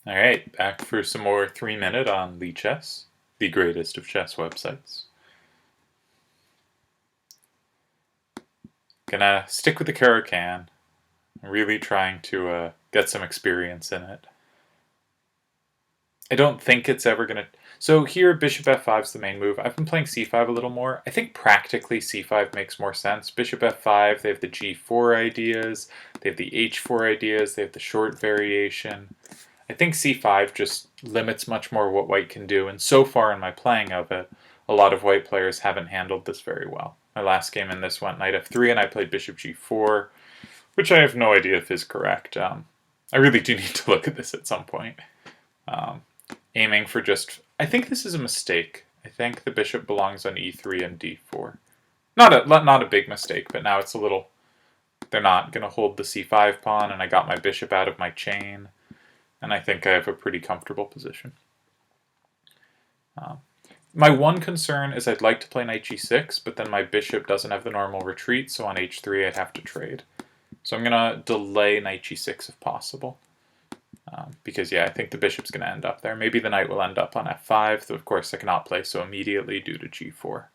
Alright, back for some more 3-minute on Chess, the greatest of chess websites. Gonna stick with the Caro can. I'm really trying to get some experience in it. I don't think it's ever gonna... So here, bishop f5 is the main move. I've been playing c5 a little more. I think practically c5 makes more sense. Bishop f5, they have the g4 ideas, they have the h4 ideas, they have the short variation. I think c5 just limits much more what white can do, and so far in my playing of it, a lot of white players haven't handled this very well. My last game in this went knight f3, and I played bishop g4, which I have no idea if is correct. I really do need to look at this at some point. Aiming for just... I think this is a mistake. I think the bishop belongs on e3 and d4. Not a big mistake, but now it's a little... They're not going to hold the c5 pawn, and I got my bishop out of my chain. And I think I have a pretty comfortable position. My one concern is I'd like to play knight g6, but then my bishop doesn't have the normal retreat, so on h3 I'd have to trade. So I'm going to delay knight g6 if possible. Because, yeah, I think the bishop's going to end up there. Maybe the knight will end up on f5, though of course I cannot play so immediately due to g4.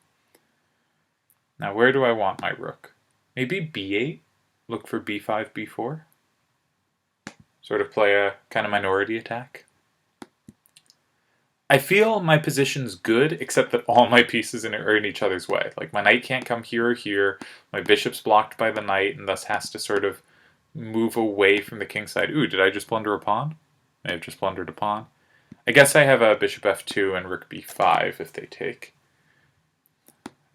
Now, where do I want my rook? Maybe b8? Look for b5, b4? Sort of play a kind of minority attack. I feel my position's good, except that all my pieces are in each other's way. Like, my knight can't come here or here, my bishop's blocked by the knight, and thus has to sort of move away from the king side. Ooh, did I just blunder a pawn? I have just blundered a pawn. I guess I have a bishop f2 and rook b5 if they take.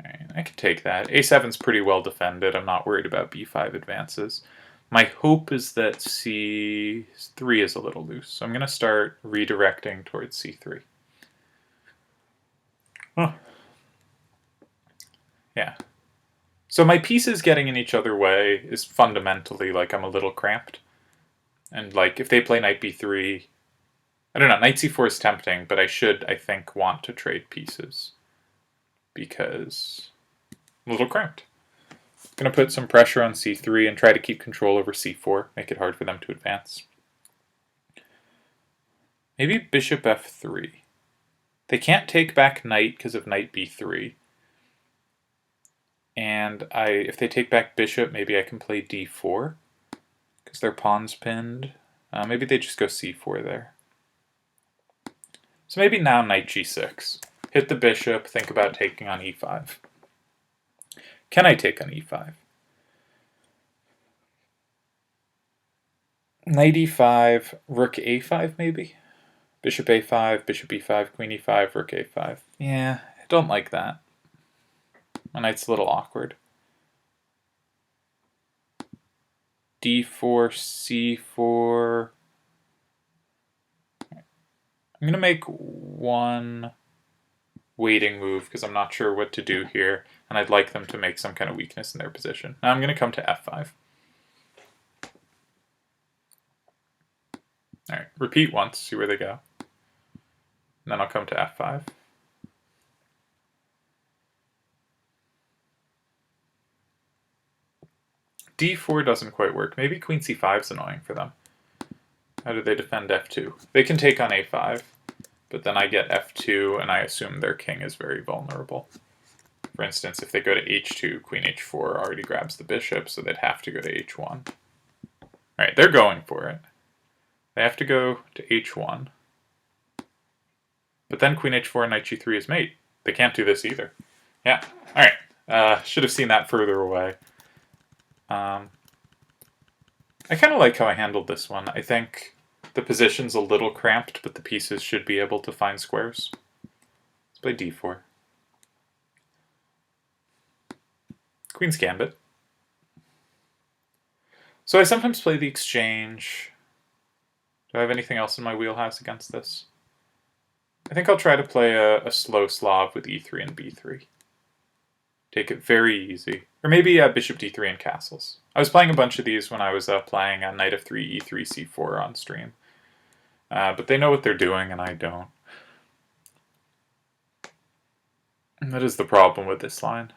Alright, I can take that. a7's pretty well defended. I'm not worried about b5 advances. My hope is that c3 is a little loose, so I'm going to start redirecting towards c3. Huh. Yeah. So my pieces getting in each other way is fundamentally like I'm a little cramped. And like if they play knight b3, I don't know, knight c4 is tempting, but I should, I think, want to trade pieces. Because I'm a little cramped. Going to put some pressure on c3 and try to keep control over c4, make it hard for them to advance. Maybe bishop f3. They can't take back knight because of knight b3. And if they take back bishop, maybe I can play d4 because their pawn's pinned. Maybe they just go c4 there. So maybe now knight g6. Hit the bishop, think about taking on e5. Can I take on e5? Knight e5, rook a5 maybe? Bishop a5, bishop e5, queen e5, rook a5. Yeah, I don't like that. My knight's a little awkward. d4, c4. I'm going to make one waiting move because I'm not sure what to do here, and I'd like them to make some kind of weakness in their position. Now I'm going to come to f5. Alright, repeat once, see where they go. And then I'll come to f5. d4 doesn't quite work. Maybe queen c5 is annoying for them. How do they defend f2? They can take on a5, but then I get f2, and I assume their king is very vulnerable. For instance, if they go to h2, queen h4 already grabs the bishop, so they'd have to go to h1. Alright, they're going for it. They have to go to h1. But then queen h4 and knight g3 is mate. They can't do this either. Yeah, alright. Should have seen that further away. I kind of like how I handled this one. I think the position's a little cramped, but the pieces should be able to find squares. Let's play d4. Queen's Gambit. So I sometimes play the exchange. Do I have anything else in my wheelhouse against this? I think I'll try to play a slow Slav with e3 and b3. Take it very easy. Or maybe bishop d3 and castles. I was playing a bunch of these when I was playing knight f3, e3, c4 on stream. But they know what they're doing and I don't. And that is the problem with this line.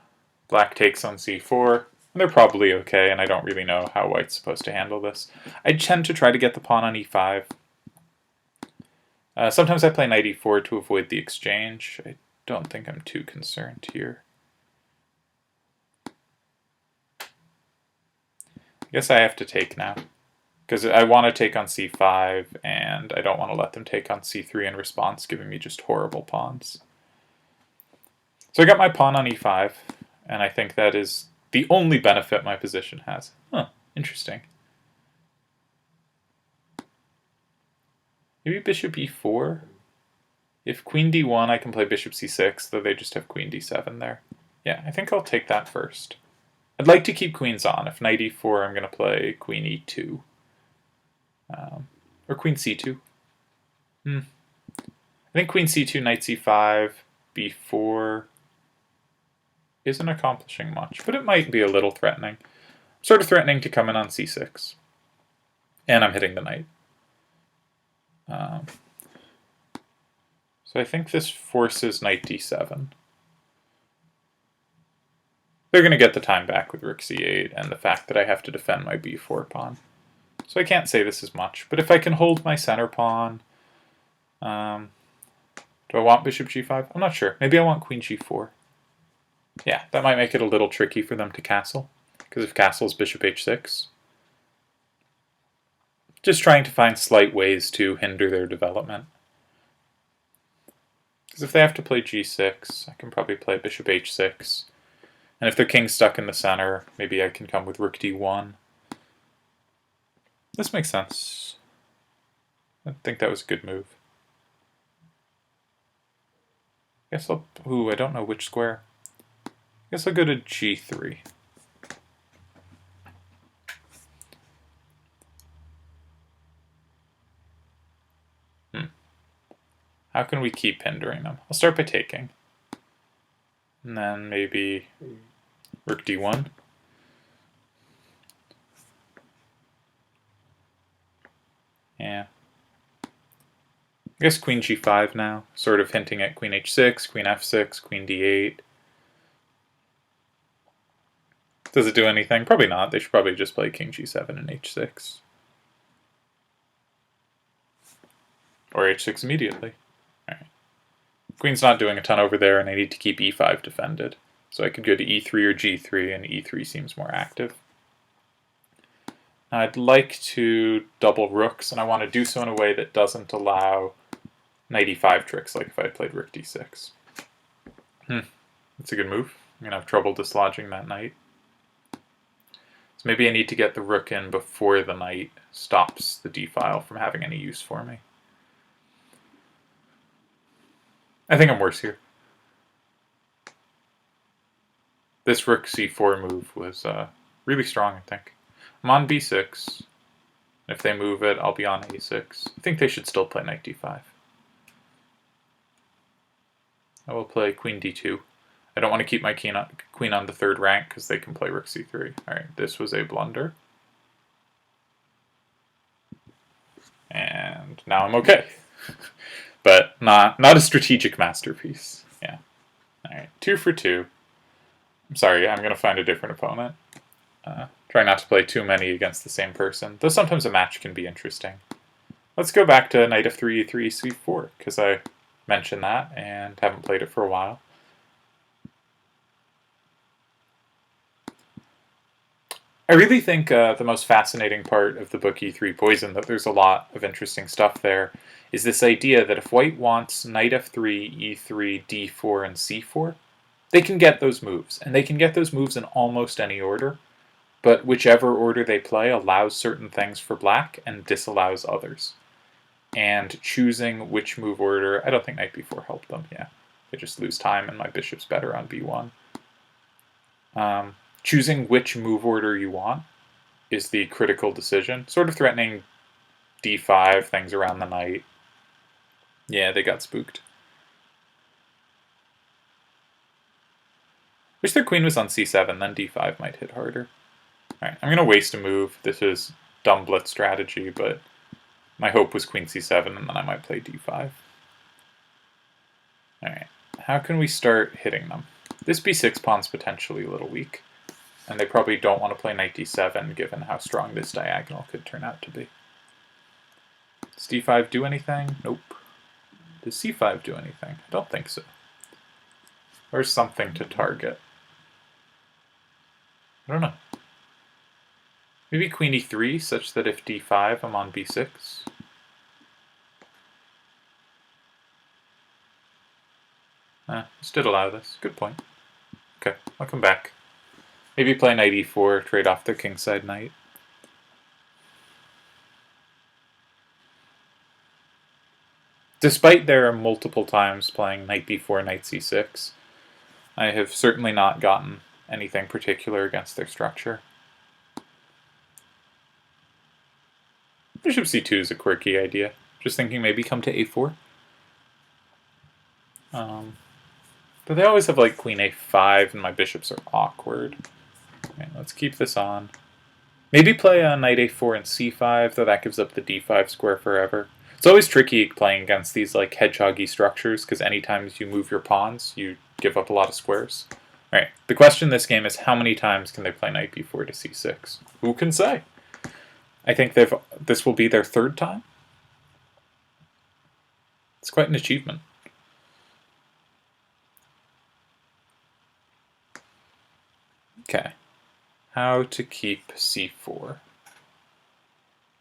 Black takes on c4, and they're probably okay, and I don't really know how white's supposed to handle this. I tend to try to get the pawn on e5. Sometimes I play knight e4 to avoid the exchange. I don't think I'm too concerned here. I guess I have to take now, because I want to take on c5, and I don't want to let them take on c3 in response, giving me just horrible pawns. So I got my pawn on e5, and I think that is the only benefit my position has. Huh, interesting. Maybe bishop e4? If queen d1, I can play bishop c6, though they just have queen d7 there. Yeah, I think I'll take that first. I'd like to keep queens on. If knight e4, I'm going to play queen e2. Or queen c2. I think queen c2, knight c5, b4 isn't accomplishing much, but it might be a little threatening. I'm sort of threatening to come in on c6. And I'm hitting the knight. So I think this forces knight d7. They're going to get the time back with rook c8 and the fact that I have to defend my b4 pawn. So I can't say this is much, but if I can hold my center pawn, do I want bishop g5? I'm not sure. Maybe I want queen g4. Yeah, that might make it a little tricky for them to castle, because if castles, bishop h6. Just trying to find slight ways to hinder their development. Because if they have to play g6, I can probably play bishop h6. And if their king's stuck in the center, maybe I can come with rook d1. This makes sense. I think that was a good move. I guess I'll... Ooh, I don't know which square. I guess I'll go to g3. How can we keep hindering them? I'll start by taking. And then maybe rook d1. Yeah. I guess queen g5 now, sort of hinting at queen h6, queen f6, queen d8. Does it do anything? Probably not. They should probably just play king g7 and h6. Or h6 immediately. Alright. Queen's not doing a ton over there, and I need to keep e5 defended. So I could go to e3 or g3, and e3 seems more active. Now I'd like to double rooks, and I want to do so in a way that doesn't allow knight e5 tricks, like if I played rook d6. That's a good move. I'm going to have trouble dislodging that knight. So maybe I need to get the rook in before the knight stops the d-file from having any use for me. I think I'm worse here. This rook c4 move was really strong, I think. I'm on b6. If they move it, I'll be on a6. I think they should still play knight d5. I will play queen d2. I don't want to keep my queen on the third rank because they can play rook c3. Alright, this was a blunder. And now I'm okay. But not a strategic masterpiece. Yeah. Alright, 2 for 2. I'm sorry, I'm going to find a different opponent. Try not to play too many against the same person, though sometimes a match can be interesting. Let's go back to knight f3, e3, c4, because I mentioned that and haven't played it for a while. I really think the most fascinating part of the book E3 Poison, that there's a lot of interesting stuff there, is this idea that if white wants knight f3, e3, d4, and c4, they can get those moves, and they can get those moves in almost any order, but whichever order they play allows certain things for black and disallows others. And choosing which move order, I don't think knight b4 helped them, yeah. They just lose time and my bishop's better on b1. Choosing which move order you want is the critical decision. Sort of threatening d5, things around the knight. Yeah, they got spooked. Wish their queen was on c7, then d5 might hit harder. Alright, I'm going to waste a move. This is dumb blitz strategy, but my hope was queen c7, and then I might play d5. Alright, how can we start hitting them? This b6 pawn's potentially a little weak, and they probably don't want to play knight d7, given how strong this diagonal could turn out to be. Does d5 do anything? Nope. Does c5 do anything? I don't think so. Or something to target. I don't know. Maybe queen e3, such that if d5, I'm on b6. This did allow this. Good point. Okay, I'll come back. Maybe play knight e4, trade off the kingside knight. Despite there are multiple times playing knight b4, knight c6, I have certainly not gotten anything particular against their structure. Bishop c2 is a quirky idea. Just thinking maybe come to a4. But they always have like queen a5 and my bishops are awkward. Okay, let's keep this on. Maybe play knight a4 and c5, though that gives up the d5 square forever. It's always tricky playing against these like hedgehoggy structures, because anytime you move your pawns, you give up a lot of squares. Alright, the question in this game is how many times can they play knight b4 to c6? Who can say? I think this will be their third time. It's quite an achievement. Okay. How to keep c4.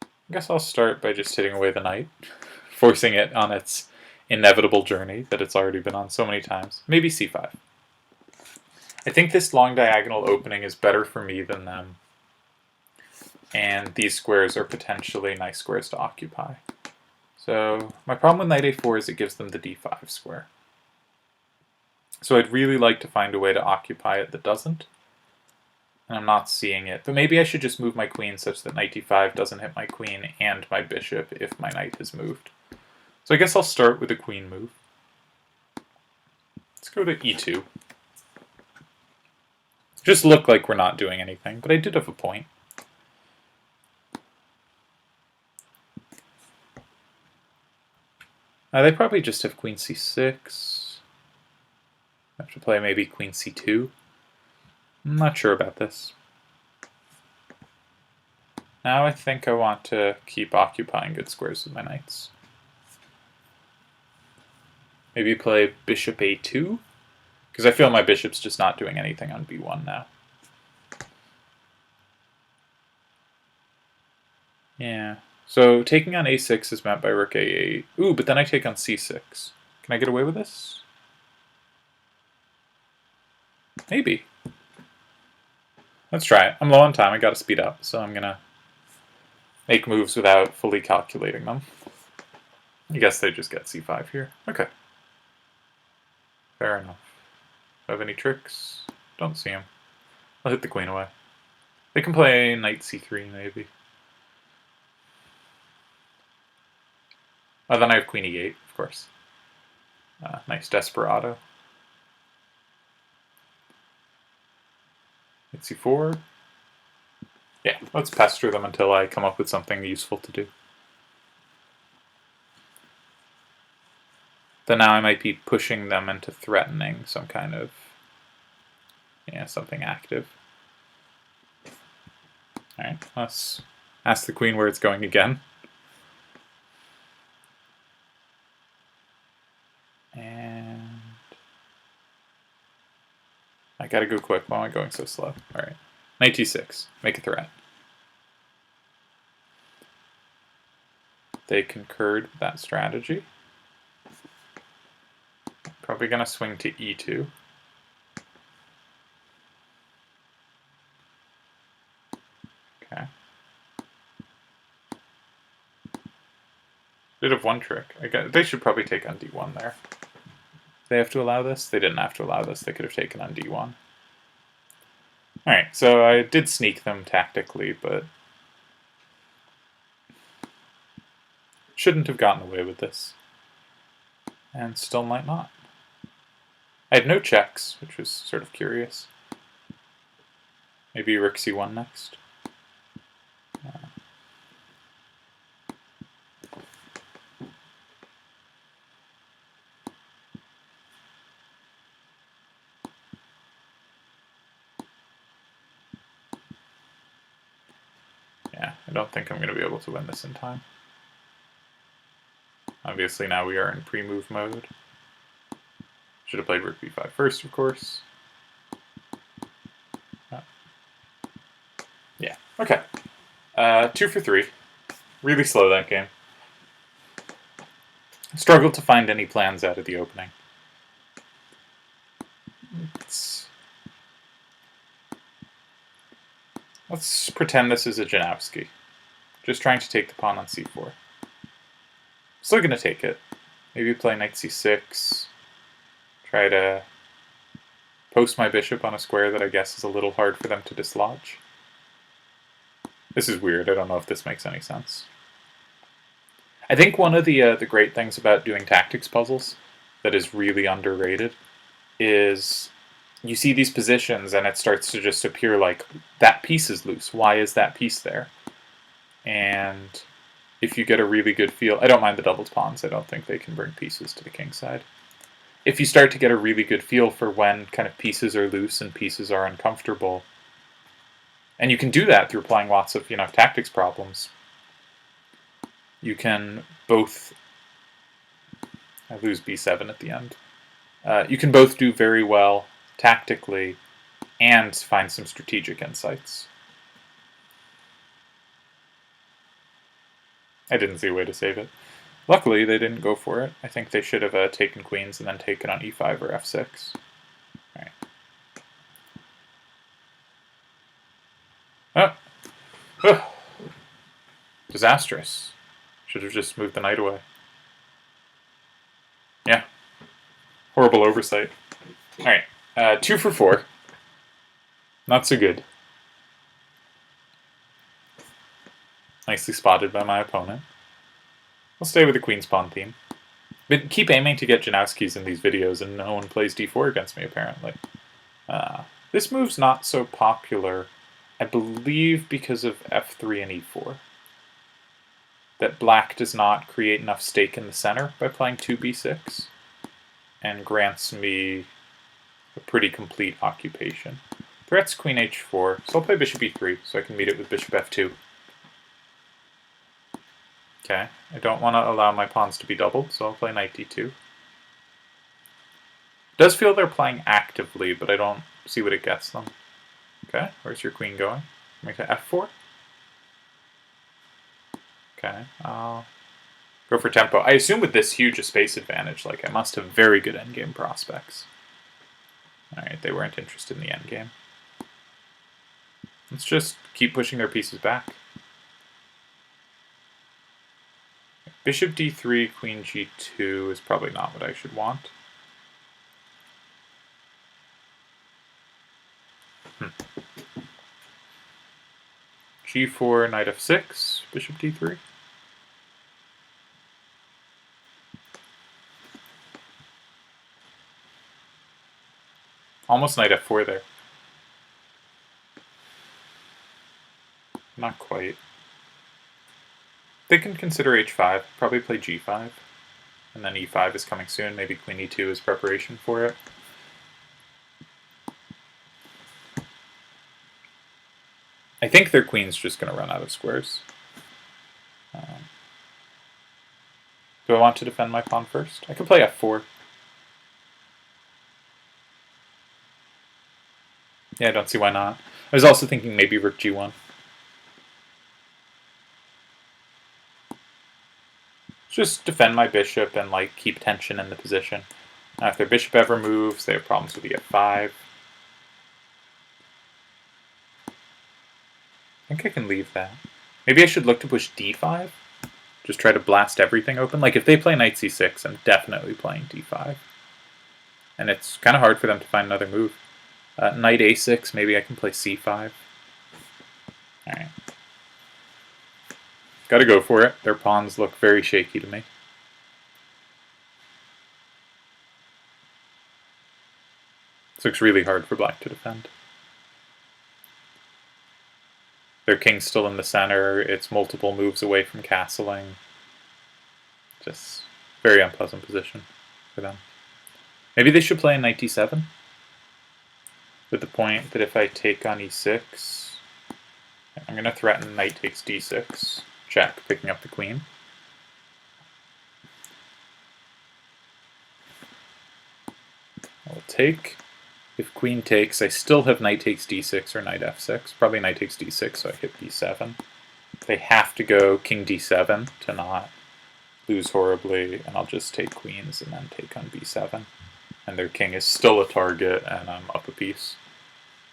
I guess I'll start by just hitting away the knight, forcing it on its inevitable journey that it's already been on so many times. Maybe c5. I think this long diagonal opening is better for me than them, and these squares are potentially nice squares to occupy. So my problem with knight a4 is it gives them the d5 square. So I'd really like to find a way to occupy it that doesn't. And I'm not seeing it. But maybe I should just move my queen such that knight d5 doesn't hit my queen and my bishop if my knight has moved. So I guess I'll start with a queen move. Let's go to e2. Just look like we're not doing anything, but I did have a point. They probably just have queen c6. I have to play maybe queen c2. I'm not sure about this. Now I think I want to keep occupying good squares with my knights. Maybe play bishop a2, because I feel my bishop's just not doing anything on b1 now. Yeah, so taking on a6 is met by rook a8. Ooh, but then I take on c6. Can I get away with this? Maybe. Let's try it. I'm low on time, I gotta speed up, so I'm gonna make moves without fully calculating them. I guess they just get c5 here. Okay. Fair enough. Do I have any tricks? Don't see them. I'll hit the queen away. They can play knight c3 maybe. Oh, then I have queen e8, of course. Nice desperado. Knight c4. Yeah, let's pester them until I come up with something useful to do. Then now I might be pushing them into threatening some kind of, something active. Alright, let's ask the queen where it's going again. And I gotta go quick. Why am I going so slow? Alright. Knight d6. Make a threat. They concurred with that strategy. Probably gonna swing to e2. Okay. Did have one trick. They should probably take on d1 there. They have to allow this? They didn't have to allow this. They could have taken on d1. Alright, so I did sneak them tactically, but shouldn't have gotten away with this. And still might not. I had no checks, which was sort of curious. Maybe rook c1 next. Yeah, I don't think I'm going to be able to win this in time. Obviously now we are in pre-move mode. Should have played rook b5 first, of course. Yeah, okay. 2 for 3. Really slow that game. Struggled to find any plans out of the opening. Let's pretend this is a Janowski. Just trying to take the pawn on c4. Still going to take it. Maybe play knight c6. Try to post my bishop on a square that I guess is a little hard for them to dislodge. This is weird. I don't know if this makes any sense. I think one of the great things about doing tactics puzzles that is really underrated is you see these positions and it starts to just appear like, that piece is loose. Why is that piece there? And if you get a really good feel, I don't mind the doubled pawns. I don't think they can bring pieces to the king side. If you start to get a really good feel for when kind of pieces are loose and pieces are uncomfortable, and you can do that through playing lots of, tactics problems. You can both... I lose b7 at the end. You can both do very well tactically and find some strategic insights. I didn't see a way to save it. Luckily, they didn't go for it. I think they should have taken queens and then taken on e5 or f6. All right. Oh. Oh. Disastrous. Should have just moved the knight away. Yeah. Horrible oversight. All right. 2 for 4. Not so good. Nicely spotted by my opponent. I'll stay with the queen's pawn theme. But keep aiming to get Janowskis in these videos, and no one plays d4 against me, apparently. This move's not so popular, I believe because of f3 and e4. That black does not create enough stake in the center by playing 2b6, and grants me a pretty complete occupation. Threats queen h4, so I'll play bishop e3, so I can meet it with bishop f2. Okay, I don't want to allow my pawns to be doubled, so I'll play knight d2. It does feel they're playing actively, but I don't see what it gets them. Okay, where's your queen going? Make it f4? Okay, I'll go for tempo. I assume with this huge a space advantage, like, I must have very good endgame prospects. Alright, they weren't interested in the endgame. Let's just keep pushing their pieces back. Bishop d3, queen g2 is probably not what I should want. g4, knight f6, bishop d3. Almost knight f4 there. Not quite. They can consider h5, probably play g5, and then e5 is coming soon, maybe queen e2 is preparation for it. I think their queen's just going to run out of squares. Do I want to defend my pawn first? I could play f4. Yeah, I don't see why not. I was also thinking maybe rook g1. Just defend my bishop and like keep tension in the position. Now if their bishop ever moves, they have problems with the f5. I think I can leave that. Maybe I should look to push d5. Just try to blast everything open. Like if they play knight c6, I'm definitely playing d5. And it's kind of hard for them to find another move. Knight a6, maybe I can play c5. Alright. Gotta go for it. Their pawns look very shaky to me. This looks really hard for black to defend. Their king's still in the center. It's multiple moves away from castling. Just very unpleasant position for them. Maybe they should play a knight d7. With the point that if I take on e6, I'm going to threaten knight takes d6. Check, picking up the queen. take. If queen takes, I still have knight takes d6 or knight f6. Probably knight takes d6, so I hit b7. They have to go king d7 to not lose horribly, and I'll just take queens and then take on b7. And their king is still a target, and I'm up a piece.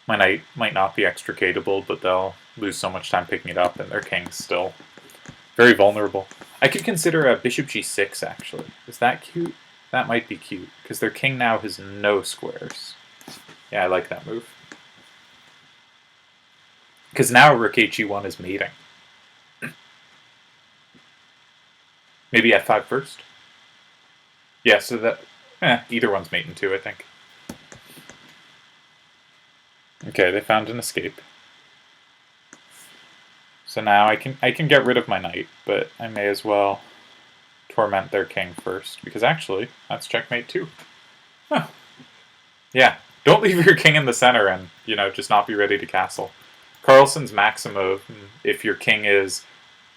My knight might not be extricatable, but they'll lose so much time picking it up, and their king's still very vulnerable. I could consider a bishop g6, actually. Is that cute? That might be cute, because their king now has no squares. Yeah, I like that move. Because now rook he1 is mating. Maybe f5 first? Yeah, so that... either one's mating too, I think. Okay, they found an escape. So now I can get rid of my knight, but I may as well torment their king first, because actually, that's checkmate too. Huh. Yeah, don't leave your king in the center and, just not be ready to castle. Carlsen's maxim, if your king is,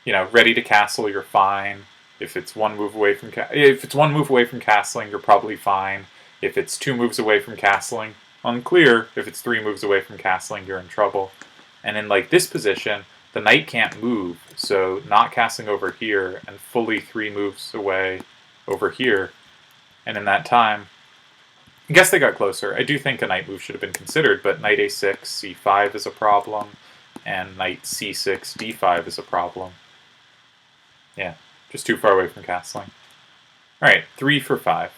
ready to castle, you're fine. If it's one move away from castling, you're probably fine. If it's 2 moves away from castling, unclear. If it's 3 moves away from castling, you're in trouble. And in this position, the knight can't move, so not castling over here and fully 3 moves away over here. And in that time, I guess they got closer. I do think a knight move should have been considered, but knight a6, c5 is a problem, and knight c6, d5 is a problem. Yeah, just too far away from castling. Alright, 3 for 5.